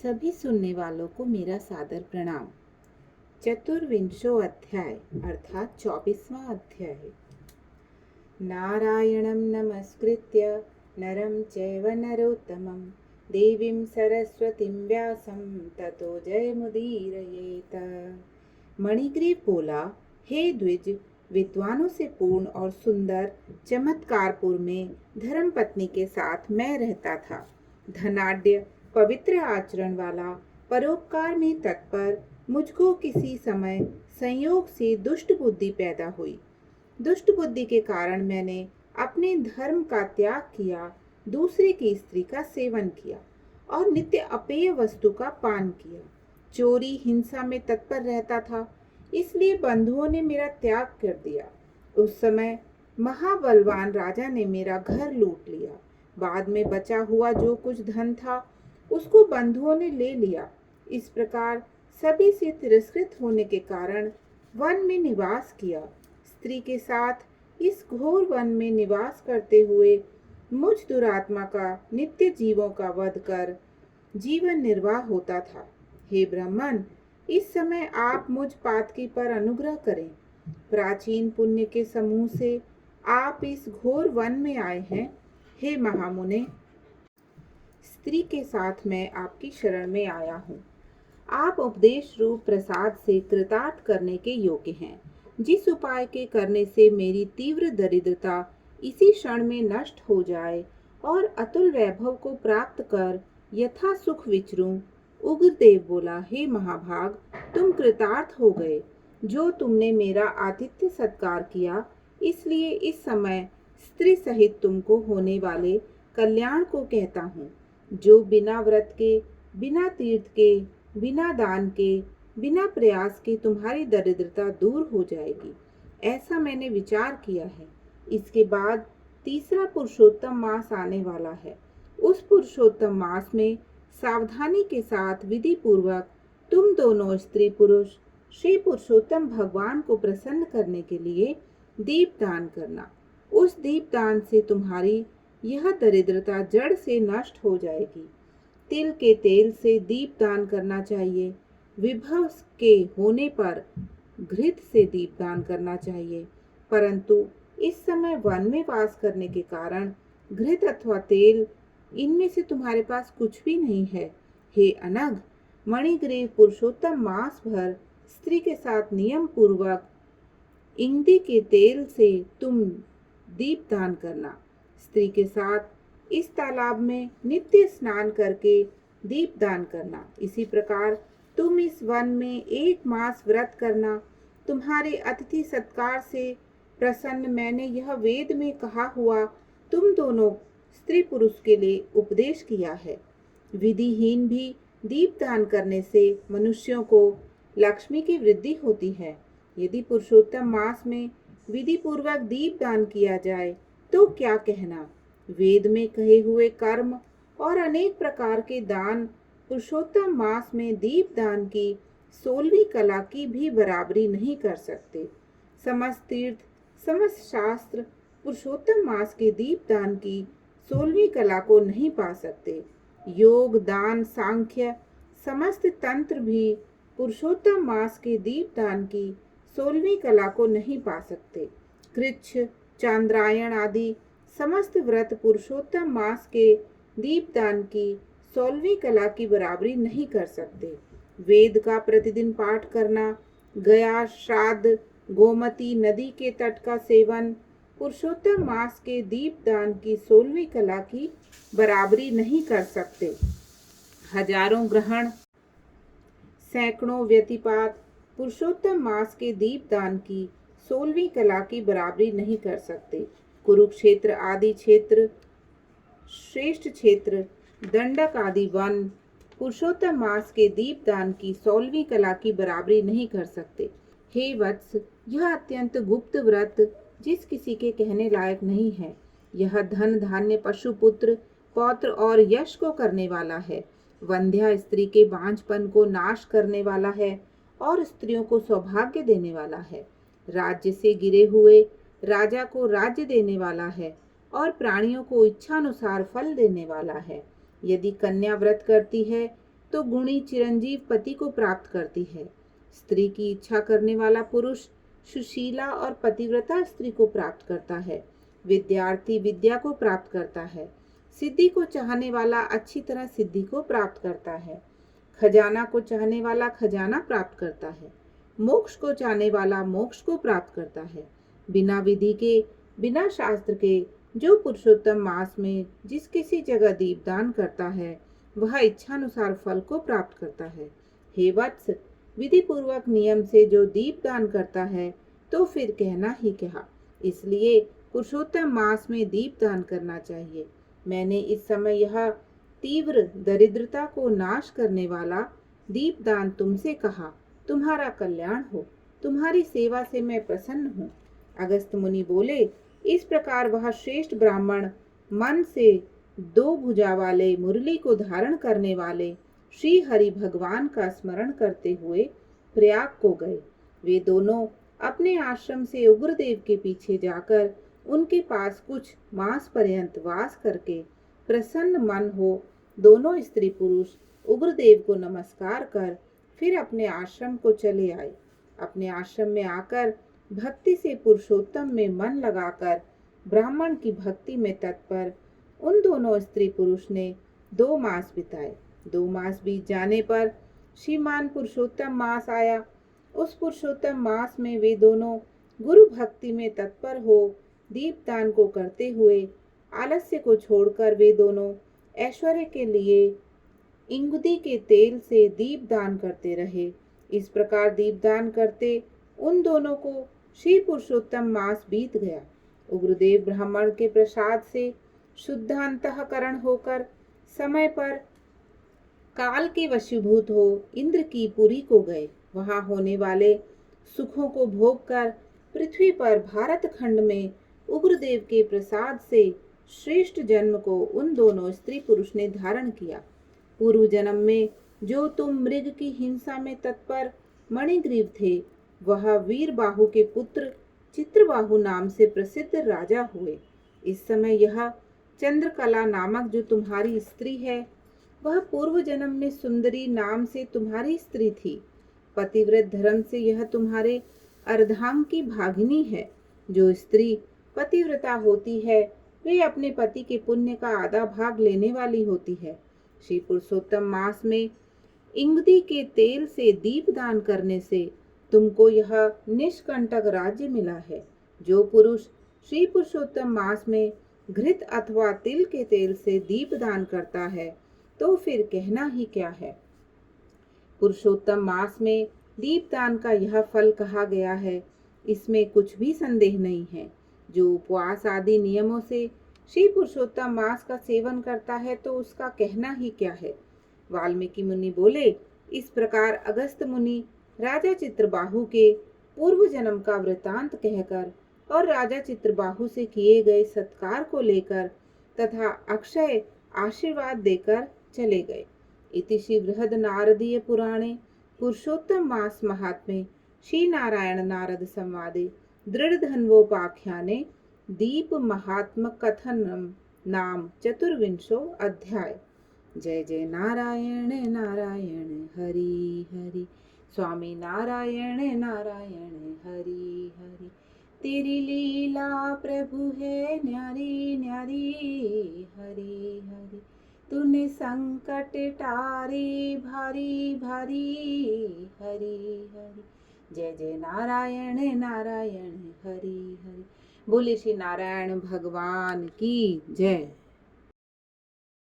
सभी सुनने वालों को मेरा सादर प्रणाम। चतुर्विंशो अध्याय अर्थात 24वां अध्याय। नारायणं नमस्कृत्य नरं चैव नरोत्तमं देवीं सरस्वतीं व्यासं ततो जयमुदीरयेत। मणिग्रीव बोला, हे द्विज, विद्वानों से पूर्ण और सुंदर चमत्कारपुर में धर्मपत्नी के साथ मैं रहता था। धनाढ्य पवित्र आचरण वाला, परोपकार में तत्पर, मुझको किसी समय संयोग से दुष्ट बुद्धि पैदा हुई। दुष्ट बुद्धि के कारण मैंने अपने धर्म का त्याग किया, दूसरे की स्त्री का सेवन किया और नित्य अपेय वस्तु का पान किया। चोरी हिंसा में तत्पर रहता था, इसलिए बंधुओं ने मेरा त्याग कर दिया। उस समय महाबलवान राजा ने मेरा घर लूट लिया। बाद में बचा हुआ जो कुछ धन था उसको बंधुओं ने ले लिया। इस प्रकार सभी से तिरस्कृत होने के कारण वन में निवास किया। स्त्री के साथ इस घोर वन में निवास करते हुए मुझ दुरात्मा का नित्य जीवों का वध कर जीवन निर्वाह होता था। हे ब्राह्मण, इस समय आप मुझ पातकी पर अनुग्रह करें। प्राचीन पुण्य के समूह से आप इस घोर वन में आए हैं। हे महामुने, स्त्री के साथ मैं आपकी शरण में आया हूँ। आप उपदेश रूप प्रसाद से कृतार्थ करने के योग्य हैं। जिस उपाय के करने से मेरी तीव्र दरिद्रता इसी क्षण में नष्ट हो जाए और अतुल वैभव को प्राप्त कर यथा सुख विचरूं। उग्रदेव बोला, हे महाभाग, तुम कृतार्थ हो गए। जो तुमने मेरा आतिथ्य सत्कार किया, इसलिए इस समय स्त्री सहित तुमको होने वाले कल्याण को कहता हूँ। जो बिना व्रत के, बिना तीर्थ के, बिना दान के, बिना प्रयास के तुम्हारी दरिद्रता दूर हो जाएगी, ऐसा मैंने विचार किया है। इसके बाद तीसरा पुरुषोत्तम मास आने वाला है। उस पुरुषोत्तम मास में सावधानी के साथ विधि पूर्वक तुम दोनों स्त्री पुरुष श्री पुरुषोत्तम भगवान को प्रसन्न करने के लिए दीप दान करना। उस दीप दान से तुम्हारी यह दरिद्रता जड़ से नष्ट हो जाएगी। तिल के तेल से दीप दान करना चाहिए। विभव के होने पर घृत से दीप दान करना चाहिए, परंतु इस समय वन में वास करने के कारण घृत अथवा तेल इनमें से तुम्हारे पास कुछ भी नहीं है। हे अनघ, मणिग्रीव पुरुषोत्तम मास भर स्त्री के साथ नियम पूर्वक इंगदी के तेल से तुम दीप दान करना। स्त्री के साथ इस तालाब में नित्य स्नान करके दीप दान करना। इसी प्रकार तुम इस वन में 1 मास व्रत करना। तुम्हारे अतिथि सत्कार से प्रसन्न मैंने यह वेद में कहा हुआ तुम दोनों स्त्री पुरुष के लिए उपदेश किया है। विधिहीन भी दीप दान करने से मनुष्यों को लक्ष्मी की वृद्धि होती है। यदि पुरुषोत्तम मास में विधि पूर्वक दीप दान किया जाए तो क्या कहना। वेद में कहे हुए कर्म और अनेक प्रकार के दान पुरुषोत्तम मास में दीप दान की 16वीं कला की भी बराबरी नहीं कर सकते। समस्त तीर्थ, समस्त शास्त्र पुरुषोत्तम मास के दीप दान की 16वीं कला को नहीं पा सकते। योग, दान, सांख्य समस्त तंत्र भी पुरुषोत्तम मास के दीप दान की 16वीं कला को नहीं पा सकते। कृच्छ, चांद्रायण आदि समस्त व्रत पुरुषोत्तम मास के दीपदान की 16वीं कला की बराबरी नहीं कर सकते। वेद का प्रतिदिन पाठ करना, गया, श्राद्ध, गोमती नदी के तट का सेवन पुरुषोत्तम मास के दीपदान की 16वीं कला की बराबरी नहीं कर सकते। हजारों ग्रहण, सैकड़ों व्यतिपात पुरुषोत्तम मास के दीपदान की 16वीं कला की बराबरी नहीं कर सकते। कुरुक्षेत्र आदि क्षेत्र, श्रेष्ठ क्षेत्र, दंडक आदि वन पुरुषोत्तम मास के दीपदान की 16वीं कला की बराबरी नहीं कर सकते। हे वत्स, यह अत्यंत गुप्त व्रत जिस किसी के कहने लायक नहीं है। यह धन, धान्य, पशु, पुत्र, पौत्र और यश को करने वाला है। वंध्या स्त्री के बांझपन को नाश करने वाला है और स्त्रियों को सौभाग्य देने वाला है। राज्य से गिरे हुए राजा को राज्य देने वाला है और प्राणियों को इच्छानुसार फल देने वाला है। यदि कन्या व्रत करती है तो गुणी चिरंजीव पति को प्राप्त करती है। स्त्री की इच्छा करने वाला पुरुष सुशीला और पतिव्रता स्त्री को प्राप्त करता है। विद्यार्थी विद्या को प्राप्त करता है। सिद्धि को चाहने वाला अच्छी तरह सिद्धि को प्राप्त करता है। खजाना को चाहने वाला खजाना प्राप्त करता है। मोक्ष को चाहने वाला मोक्ष को प्राप्त करता है। बिना विधि के, बिना शास्त्र के जो पुरुषोत्तम मास में जिस किसी जगह दीपदान करता है वह इच्छानुसार फल को प्राप्त करता है। हे वत्स, विधि पूर्वक नियम से जो दीपदान करता है तो फिर कहना ही क्या। इसलिए पुरुषोत्तम मास में दीपदान करना चाहिए। मैंने इस समय यह तीव्र दरिद्रता को नाश करने वाला दीपदान तुमसे कहा। तुम्हारा कल्याण हो। तुम्हारी सेवा से मैं प्रसन्न हूँ। अगस्त मुनि बोले, इस प्रकार वह श्रेष्ठ ब्राह्मण मन से 2 भुजा वाले मुरली को धारण करने वाले श्री हरि भगवान का स्मरण करते हुए प्रयाग को गए। वे दोनों अपने आश्रम से उग्रदेव के पीछे जाकर उनके पास कुछ मास पर्यंत वास करके प्रसन्न मन हो दोनों स्त्री पुरुष उग्रदेव को नमस्कार कर फिर अपने आश्रम को चले आए। अपने आश्रम में आकर भक्ति से पुरुषोत्तम में मन लगाकर ब्राह्मण की भक्ति में तत्पर उन दोनों स्त्री पुरुष ने 2 मास बिताए। 2 मास बीत जाने पर श्रीमान पुरुषोत्तम मास आया। उस पुरुषोत्तम मास में वे दोनों गुरु भक्ति में तत्पर हो दीपदान को करते हुए आलस्य को छोड़कर वे दोनों ऐश्वर्य के लिए इंगुदी के तेल से दीपदान करते रहे। इस प्रकार दीपदान करते उन दोनों को श्री पुरुषोत्तम मास बीत गया। उग्रदेव ब्राह्मण के प्रसाद से शुद्धांतःकरण होकर समय पर काल के वशीभूत हो इंद्र की पुरी को गए। वहां होने वाले सुखों को भोग कर पृथ्वी पर भारत खंड में उग्रदेव के प्रसाद से श्रेष्ठ जन्म को उन दोनों स्त्री पुरुष ने धारण किया। पूर्व जन्म में जो तुम मृग की हिंसा में तत्पर मणिग्रीव थे, वह वीरबाहु के पुत्र चित्रबाहु नाम से प्रसिद्ध राजा हुए। इस समय यह चंद्रकला नामक जो तुम्हारी स्त्री है, वह पूर्व जन्म में सुंदरी नाम से तुम्हारी स्त्री थी। पतिव्रत धर्म से यह तुम्हारे अर्धांग की भागिनी है। जो स्त्री पतिव्रता होती है वे अपने पति के पुण्य का आधा भाग लेने वाली होती है। श्री पुरुषोत्तम मास में इंगदी के तेल से दीपदान करने से तुमको यह निष्कंटक राज्य मिला है। जो पुरुष श्री पुरुषोत्तम मास में घृत अथवा तिल के तेल से दीपदान करता है तो फिर कहना ही क्या है। पुरुषोत्तम मास में दीपदान का यह फल कहा गया है, इसमें कुछ भी संदेह नहीं है। जो उपवास आदि नियमों से श्री पुरुषोत्तम मास का सेवन करता है तो उसका कहना ही क्या है। वाल्मीकि मुनि बोले, इस प्रकार अगस्त मुनि राजा चित्रबाहु के पूर्व जन्म का वृतांत कहकर और राजा चित्रबाहु से किए गए सत्कार को लेकर तथा अक्षय आशीर्वाद देकर चले गए। इति श्री बृहद नारदीय पुराणे पुरुषोत्तम मास महात्म्ये श्री नारायण नारद संवादे दृढ़धन्वोपाख्याने दीप महात्म कथनम नाम 24 अध्याय। जय जय नारायण नारायण हरि हरि। स्वामी नारायण नारायण हरि हरि। तेरी लीला प्रभु है न्यारी न्यारी हरि हरि। तूने संकट टारे भारी भारी हरि हरि। जय जय नारायण नारायण हरि हरि। बोले श्री नारायण भगवान की जय।